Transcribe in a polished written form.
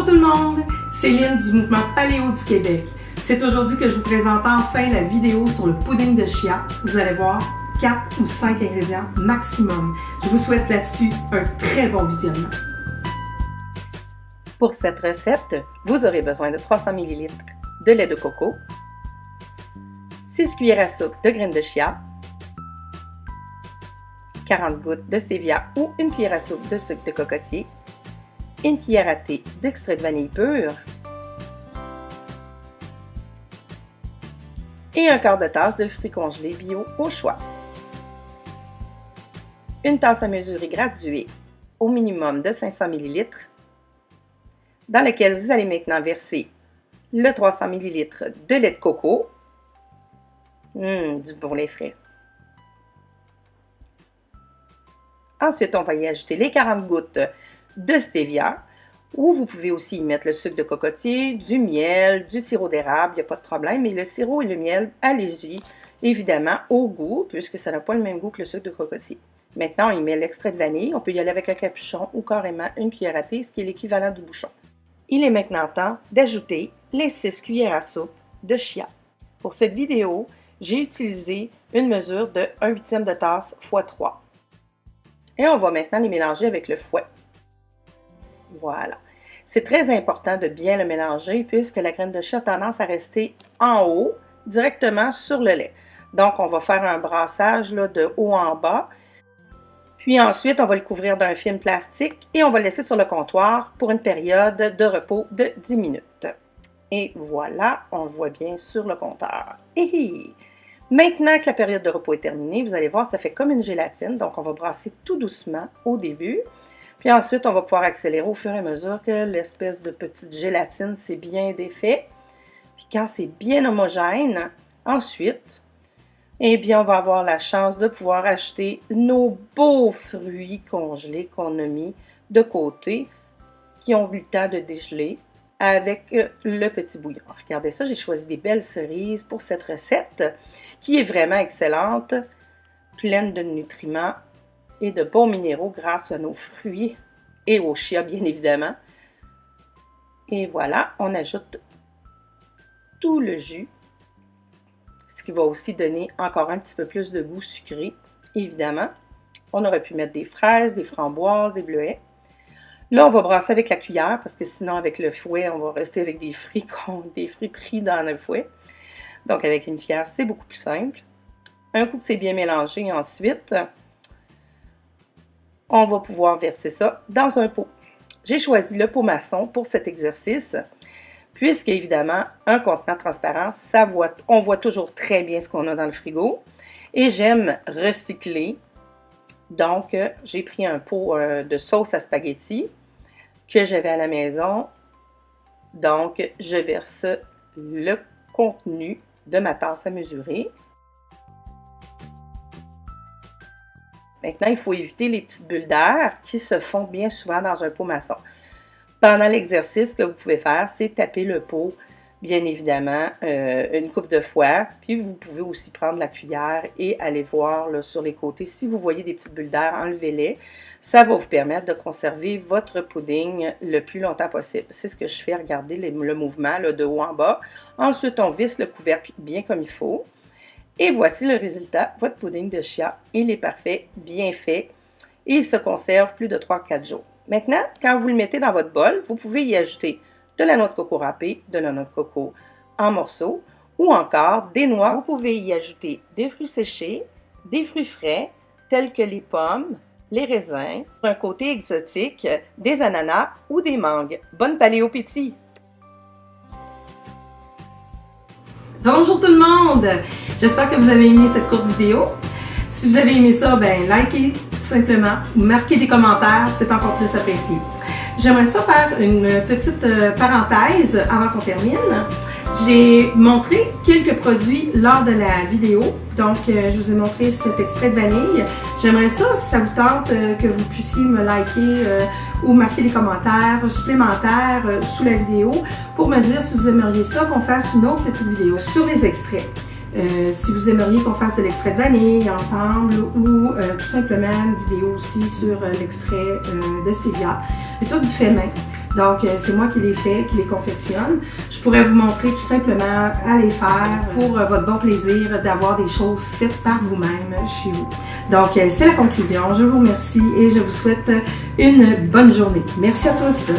Bonjour tout le monde, c'est Lynn du mouvement Paléo du Québec. C'est aujourd'hui que je vous présente enfin la vidéo sur le pudding de chia. Vous allez voir, 4 ou 5 ingrédients maximum. Je vous souhaite là-dessus un très bon visionnement. Pour cette recette, vous aurez besoin de 300 ml de lait de coco, 6 cuillères à soupe de graines de chia, 40 gouttes de stevia ou une cuillère à soupe de sucre de cocotier, une cuillère à thé d'extrait de vanille pur et un quart de tasse de fruits congelés bio au choix. Une tasse à mesurer graduée au minimum de 500 ml dans laquelle vous allez maintenant verser le 300 ml de lait de coco, du bon lait frais. Ensuite, on va y ajouter les 40 gouttes de stevia, ou vous pouvez aussi y mettre le sucre de cocotier, du miel, du sirop d'érable, il n'y a pas de problème, mais le sirop et le miel, allez-y, évidemment, au goût, puisque ça n'a pas le même goût que le sucre de cocotier. Maintenant, on y met l'extrait de vanille, on peut y aller avec un capuchon ou carrément une cuillère à thé, ce qui est l'équivalent du bouchon. Il est maintenant temps d'ajouter les 6 cuillères à soupe de chia. Pour cette vidéo, j'ai utilisé une mesure de 1/8 de tasse x 3. Et on va maintenant les mélanger avec le fouet. Voilà. C'est très important de bien le mélanger puisque la graine de chia a tendance à rester en haut, directement sur le lait. Donc, on va faire un brassage là, de haut en bas. Puis ensuite, on va le couvrir d'un film plastique et on va le laisser sur le comptoir pour une période de repos de 10 minutes. Et voilà, on le voit bien sur le compteur. Maintenant que la période de repos est terminée, vous allez voir, ça fait comme une gélatine. Donc, on va brasser tout doucement au début. Puis ensuite, on va pouvoir accélérer au fur et à mesure que l'espèce de petite gélatine s'est bien défait. Puis quand c'est bien homogène, ensuite, eh bien, on va avoir la chance de pouvoir acheter nos beaux fruits congelés qu'on a mis de côté, qui ont eu le temps de dégeler avec le petit bouillon. Regardez ça, j'ai choisi des belles cerises pour cette recette qui est vraiment excellente, pleine de nutriments et de bons minéraux grâce à nos fruits et au chia, bien évidemment. Et voilà, on ajoute tout le jus, ce qui va aussi donner encore un petit peu plus de goût sucré, évidemment. On aurait pu mettre des fraises, des framboises, des bleuets. Là, on va brasser avec la cuillère parce que sinon, avec le fouet, on va rester avec des fruits pris dans le fouet. Donc, avec une cuillère, c'est beaucoup plus simple. Un coup que c'est bien mélangé, ensuite, on va pouvoir verser ça dans un pot. J'ai choisi le pot maçon pour cet exercice, puisque, évidemment, un contenant transparent, on voit toujours très bien ce qu'on a dans le frigo. Et j'aime recycler. Donc, j'ai pris un pot de sauce à spaghetti que j'avais à la maison. Donc, je verse le contenu de ma tasse à mesurer. Maintenant, il faut éviter les petites bulles d'air qui se font bien souvent dans un pot maçon. Pendant l'exercice, ce que vous pouvez faire, c'est taper le pot, bien évidemment, une couple de fois. Puis, vous pouvez aussi prendre la cuillère et aller voir là, sur les côtés. Si vous voyez des petites bulles d'air, enlevez-les. Ça va vous permettre de conserver votre pudding le plus longtemps possible. C'est ce que je fais, regardez le mouvement là, de haut en bas. Ensuite, on visse le couvercle bien comme il faut. Et voici le résultat. Votre pudding de chia, il est parfait, bien fait. Et il se conserve plus de 3-4 jours. Maintenant, quand vous le mettez dans votre bol, vous pouvez y ajouter de la noix de coco râpée, de la noix de coco en morceaux ou encore des noix. Vous pouvez y ajouter des fruits séchés, des fruits frais tels que les pommes, les raisins, un côté exotique, des ananas ou des mangues. Bonne paléopétie! Bonjour tout le monde! J'espère que vous avez aimé cette courte vidéo. Si vous avez aimé ça, ben likez tout simplement ou marquez des commentaires, c'est encore plus apprécié. J'aimerais ça faire une petite parenthèse avant qu'on termine. J'ai montré quelques produits lors de la vidéo, donc je vous ai montré cet extrait de vanille. J'aimerais ça, si ça vous tente, que vous puissiez me liker ou marquer des commentaires supplémentaires sous la vidéo pour me dire si vous aimeriez ça, qu'on fasse une autre petite vidéo sur les extraits. Si vous aimeriez qu'on fasse de l'extrait de vanille ensemble ou tout simplement une vidéo aussi sur l'extrait de stevia. C'est tout du fait main. Donc, c'est moi qui les fais, qui les confectionne. Je pourrais vous montrer tout simplement à les faire pour votre bon plaisir d'avoir des choses faites par vous-même chez vous. Donc, c'est la conclusion. Je vous remercie et je vous souhaite une bonne journée. Merci à tous.